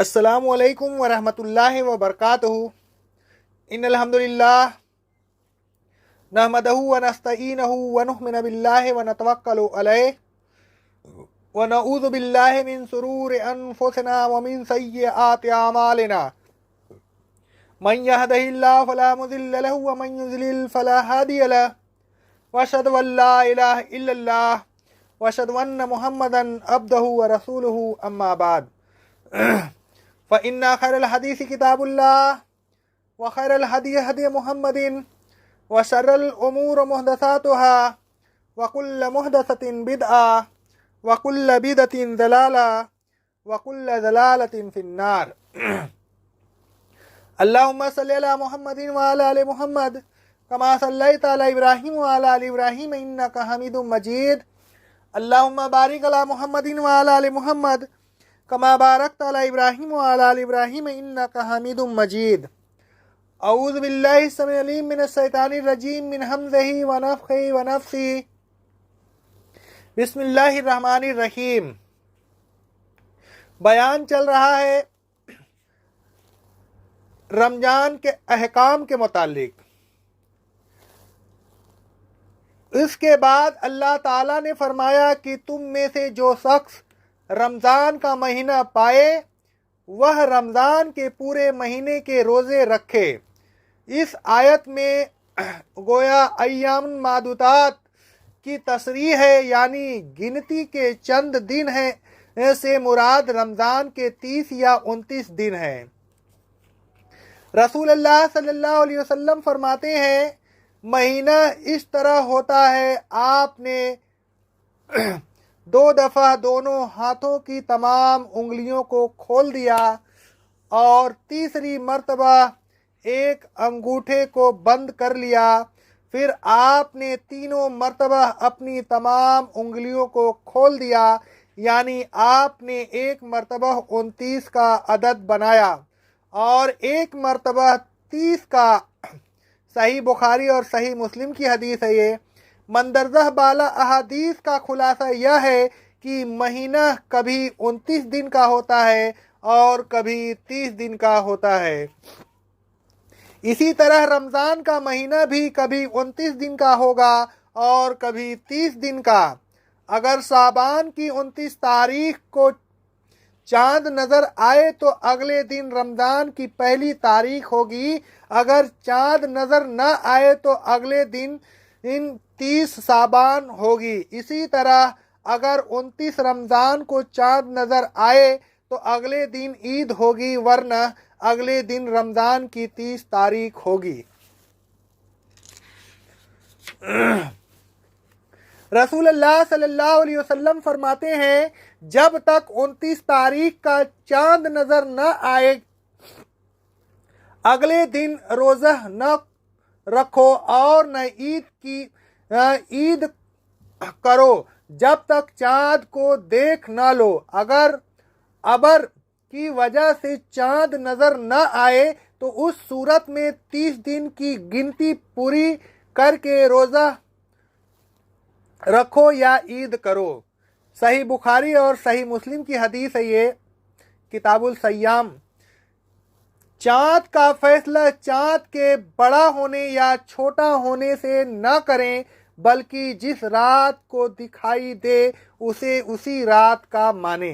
अस्सलामु अलैकुम वरहमतुल्लाहि वबरकातुहू। इन्नल हम्दुलिल्लाह नहमदहू व नस्तईनहू व नुमिनु बिल्लाहि व नतवक्कलु अलैहि व नऊज़ु बिल्लाहि मिन शुरूरि अनफुसिना व मिन सय्यिआति अमालिना। मन यहदिहिल्लाहु फला मुदिल्ल लहु व मन युज़लिल फला हादिय लहु व अशहदु अल्ला इलाहा इल्लल्लाह व अशहदु अन्न मुहम्मदन अब्दुहु व रसूलुहु अम्मा बाद। फ़इन्ना खैरल हदीस किताबुल्लाह व खैरल हदी हदी मुहम्मदिन व शर्रल उमूर मुहदसातुहा व कुल्ल मुहदसतिन बिदआ व कुल्ल बिदतिन ज़लाला व कुल्ल ज़लालतिन फिन्नार। अल्लाहुम्मा सल्लि अला मुहम्मदिन व अला आलि मुहम्मद कमा सल्लैता अला इब्राहीम व अला आलि इब्राहीम इन्नका हमीदुम मजीद। अल्लाहुम्मा बारिक अला मुहम्मदिन व अला आलि मुहम्मद कमा बारकता अला इब्राहीम व अला आलि इब्राहीम इन्नका हमीदुम मजीद। अऊज़ु बिल्लाहि समीउल अलीम मिनश शैतानिर रजीम मिन हमज़िही व नफ़ख़िही व नफ़्सिही। बिस्मिल्लाहिर रहमानिर रहीम। बयान चल रहा है रमजान के अहकाम के मुतालिक। इसके बाद अल्लाह ताला ने फरमाया कि तुम में से जो शख्स रमज़ान का महीना पाए वह रमज़ान के पूरे महीने के रोज़े रखे। इस आयत में गोया अय्याम मादूदात की तशरीह है, यानी गिनती के चंद दिन हैं से मुराद रमज़ान के 30 या 29 दिन हैं। रसूलुल्लाह सल्लल्लाहु अलैहि वसल्लम फरमाते हैं, महीना इस तरह होता है, आपने 2 दफ़ा दोनों हाथों की तमाम उंगलियों को खोल दिया और तीसरी मर्तबा एक अंगूठे को बंद कर लिया, फिर आपने तीनों मर्तबा अपनी तमाम उंगलियों को खोल दिया, यानी आपने एक मर्तबा 29 का अदद बनाया और एक मर्तबा 30 का। सही बुखारी और सही मुस्लिम की हदीस है ये। मंदरजा बाला अहादीस का खुलासा यह है कि महीना कभी 29 दिन का होता है और कभी 30 दिन का होता है। इसी तरह रमज़ान का महीना भी कभी 29 दिन का होगा और कभी 30 दिन का। अगर शाबान की 29 तारीख को चांद नज़र आए तो अगले दिन रमज़ान की पहली तारीख होगी। अगर चांद नज़र न आए तो अगले दिन 30 शाबान होगी। इसी तरह अगर 29 रमज़ान को चांद नज़र आए तो अगले दिन ईद होगी, वरना अगले दिन रमज़ान की 30 तारीख होगी। रसूलुल्लाह सल्लल्लाहु अलैहि वसल्लम फरमाते हैं, जब तक 29 तारीख का चांद नजर न आए अगले दिन रोज़ा न रखो और न ईद करो जब तक चांद को देख न लो। अगर अबर की वजह से चांद नजर न आए तो उस सूरत में 30 दिन की गिनती पूरी करके रोज़ा रखो या ईद करो। सही बुखारी और सही मुस्लिम की हदीस है ये, किताबुल सय्याम। चाँद का फैसला चाँद के बड़ा होने या छोटा होने से न करें, बल्कि जिस रात को दिखाई दे उसे उसी रात का माने।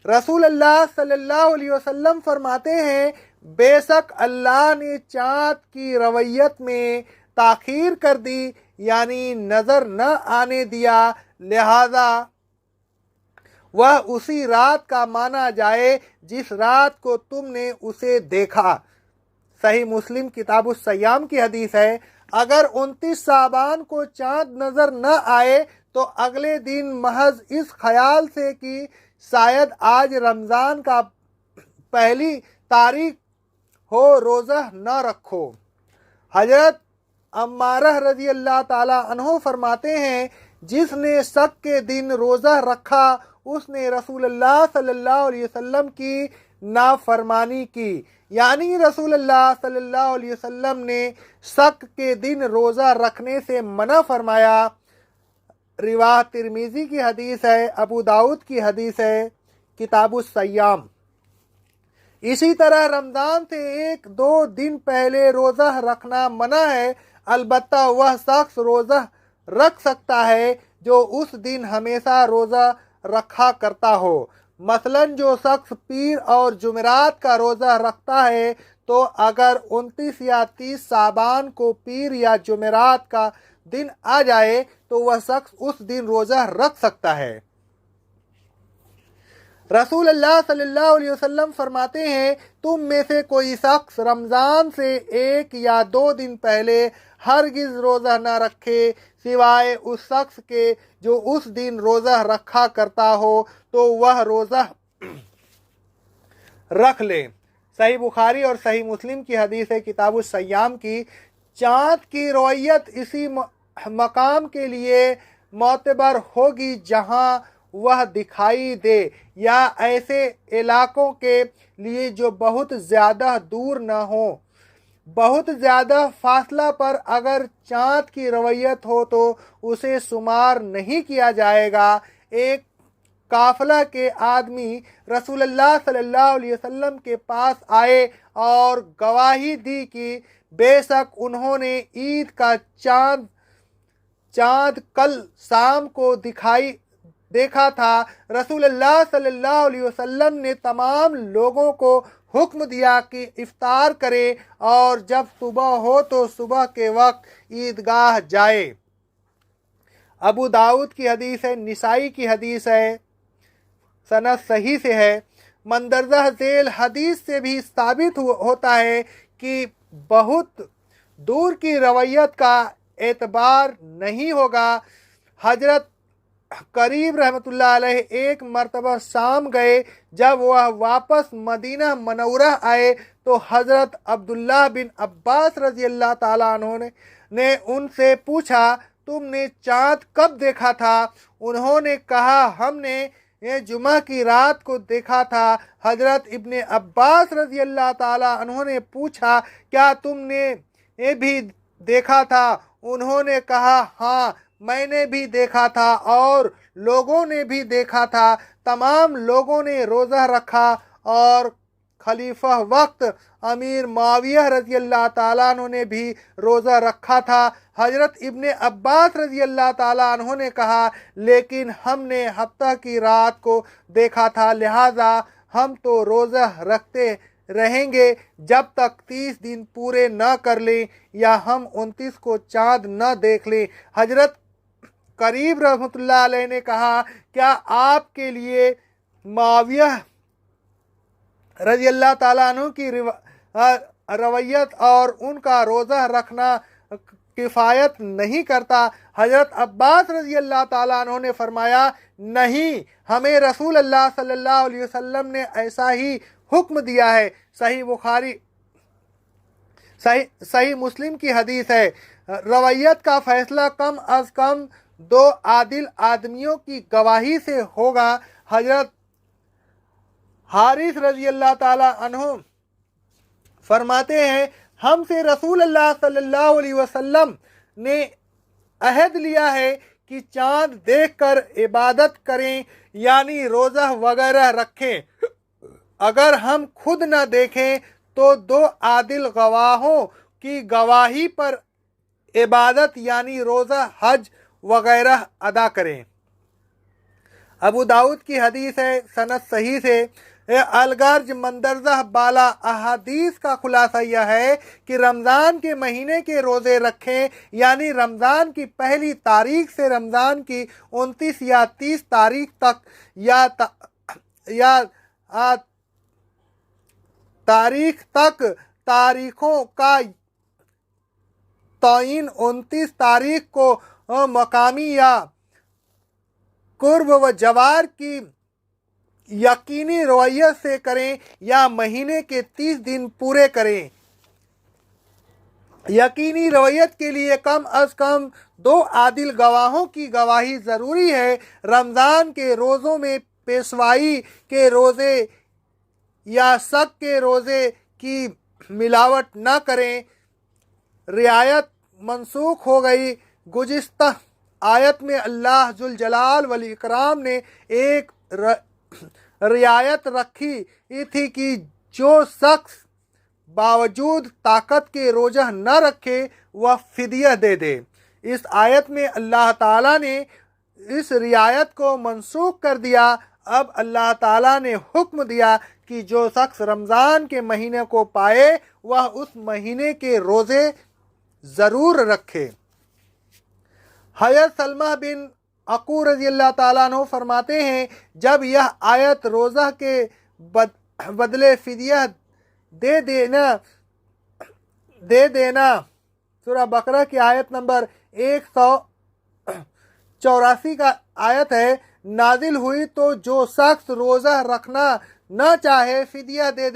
रसूलुल्लाह सल्लल्लाहु अलैहि वसल्लम फरमाते हैं, बेशक अल्लाह ने चाँद की रवैयत में ताखीर कर दी, यानी नज़र न आने दिया, लिहाजा वह उसी रात का माना जाए जिस रात को तुमने उसे देखा। सही मुस्लिम किताबुस सय्याम की हदीस है। अगर 29 शाबान को चाँद नज़र न आए तो अगले दिन महज इस ख्याल से कि शायद आज रमज़ान का पहली तारीख हो, रोज़ा न रखो। हजरत अम्मारह रज़ी अल्लाह ताला अन्हो फरमाते हैं, जिसने शक के दिन रोज़ा रखा उसने रसूलुल्लाह सल्लल्लाहु अलैहि वसल्लम की नाफरमानी की। यानी रसूलुल्लाह सल्लल्लाहु अलैहि वसल्लम ने शक के दिन रोज़ा रखने से मना फरमाया। रिवाह तिरमिज़ी की हदीस है, अबू दाऊद की हदीस है, किताबुस सय्याम। इसी तरह रमज़ान से 1-2 दिन पहले रोज़ा रखना मना है। अलबत्ता वह शख्स रोज़ा रख सकता है जो उस दिन हमेशा रोज़ा रखा करता हो। मसलन जो शख्स पीर और जुमेरात का रोज़ा रखता है, तो अगर 29 या 30 साबान को पीर या जुमेरात का दिन आ जाए तो वह शख्स उस दिन रोज़ा रख सकता है। रसूल अल्लाह सल्लल्लाहु अलैहि वसल्लम फरमाते हैं, तुम में से कोई शख्स रमज़ान से 1 या 2 दिन पहले हरगिज़ रोज़ा न रखे सिवाय उस शख्स के जो उस दिन रोज़ा रखा करता हो, तो वह रोज़ा रख ले। सही बुखारी और सही मुस्लिम की हदीस है किताबुस सय्याम की। चाँद की रोयत इसी मकाम के लिए मोतबर होगी जहाँ वह दिखाई दे, या ऐसे इलाकों के लिए जो बहुत ज़्यादा दूर न हो। बहुत ज़्यादा फासला पर अगर चाँद की रवैयत हो तो उसे शुमार नहीं किया जाएगा। एक काफ़िला के आदमी रसूलुल्लाह सल्लल्लाहु अलैहि वसल्लम के पास आए और गवाही दी कि बेशक उन्होंने ईद का चाँद कल शाम को देखा था। रसूलुल्लाह सल्लल्लाहु अलैहि वसल्लम ने तमाम लोगों को हुक्म दिया कि इफ्तार करे और जब सुबह हो तो सुबह के वक्त ईदगाह जाए। अबू दाऊद की हदीस है, निसाई की हदीस है, सनद सही से है। मंदरजा झेल हदीस से भी साबित होता है कि बहुत दूर की रवैयत का एतबार नहीं होगा। हजरत करीब रहमतुल्लाह अलैह एक मरतबा शाम गए। जब वह वापस मदीना मनौरा आए तो हज़रत अब्दुल्लाह बिन अब्बास रज़ी अल्लाह ताला अन्हु ने उनसे पूछा, तुमने चाँद कब देखा था? उन्होंने कहा, हमने ये जुमा की रात को देखा था। हज़रत इब्ने अब्बास रज़ी अल्लाह ताला अन्हु ने पूछा, क्या तुमने ये भी देखा था? उन्होंने कहा, हाँ मैंने भी देखा था और लोगों ने भी देखा था। तमाम लोगों ने रोज़ा रखा और खलीफा वक्त अमीर मुआविया रज़ी अल्लाह ताला अन्हु ने भी रोज़ा रखा था। हज़रत इब्ने अब्बास रज़ी अल्लाह ताला अन्हु ने कहा, लेकिन हमने हफ्ता की रात को देखा था, लिहाजा हम तो रोज़ा रखते रहेंगे जब तक 30 दिन पूरे न कर लें या हम 29 को चाँद न देख लें। हज़रत करीब रहमतुल्लाह अलैह ने कहा, क्या आपके लिए मुआविया रज़ी अल्लाह ताला अन्हु की रवैयत और उनका रोज़ा रखना किफ़ायत नहीं करता? हज़रत अब्बास रज़ी अल्लाह ताला अन्हु ने फरमाया, नहीं, हमें रसूल अल्लाह सल्लल्लाहु अलैहि वसल्लम ने ऐसा ही हुक्म दिया है। सही बुखारी सही मुस्लिम की हदीस है। रवैयत का फैसला कम अज़ कम 2 आदिल आदमियों की गवाही से होगा। हज़रत हारिस रज़ी अल्लाह ताला अन्हु फरमाते हैं, हमसे रसूल अल्लाह सल्लल्लाहु अलैहि वसल्लम ने अहद लिया है कि चाँद देखकर इबादत करें, यानी रोज़ा वगैरह रखें। अगर हम खुद न देखें तो 2 आदिल गवाहों की गवाही पर इबादत यानी रोज़ा, हज वगैरह अदा करें। अबू दाऊद की हदीस है, सनद सही से। अलगर्ज मंदरजा बाला अहादीस का खुलासा यह है कि रमज़ान के महीने के रोज़े रखें, यानी रमज़ान की पहली तारीख से रमज़ान की 29 या 30 तारीख तक तारीखों का तयीन 29 तारीख को मकामी या कुर्ब व जवार की यकीनी रवैयत से करें या महीने के 30 दिन पूरे करें। यकीनी रवैयत के लिए कम अज़ कम 2 आदिल गवाहों की गवाही ज़रूरी है। रमज़ान के रोज़ों में पेशवाई के रोज़े या शक के रोज़े की मिलावट न करें। रियायत मनसूख हो गई। गुज़िश्ता आयत में अल्लाह जुल जलाल वल इकराम ने एक रियायत रखी थी कि जो शख्स बावजूद ताकत के रोज़ा न रखे वह फिदिया दे दे। इस आयत में अल्लाह ताला ने इस रियायत को मनसूख कर दिया। अब अल्लाह ताला ने हुक्म दिया कि जो शख्स रमज़ान के महीने को पाए वह उस महीने के रोज़े ज़रूर रखे। हज़रत सलमा बिन अकू रज़ी अल्लाह ताला अन्हु फरमाते हैं, जब यह आयत रोज़ा के बदले फिदिया दे देना सूरह बकरा की आयत नंबर 184 का आयत है, नाजिल हुई तो जो शख्स रोज़ा रखना न चाहे फिदिया दे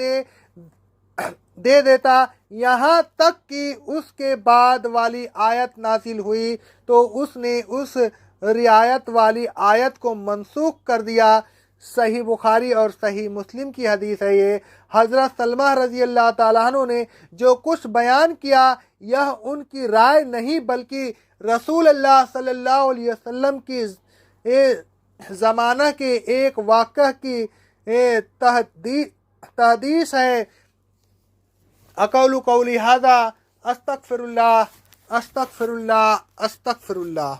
देता। यहाँ तक कि उसके बाद वाली आयत नाजिल हुई तो उसने उस रियायत वाली आयत को मनसूख कर दिया। सही बुखारी और सही मुस्लिम की हदीस है ये। हज़रत सलमा रज़ी अल्लाह ताला अन्हु ने जो कुछ बयान किया यह उनकी राय नहीं बल्कि रसूल अल्लाह सल्लल्लाहु अलैहि वसल्लम की ज़माना के एक वाक़या की तहदीस है। अक़ौलु क़ौली हाज़ा अस्तग़फ़िरुल्लाह अस्तग़फ़िरुल्लाह अस्तग़फ़िरुल्लाह।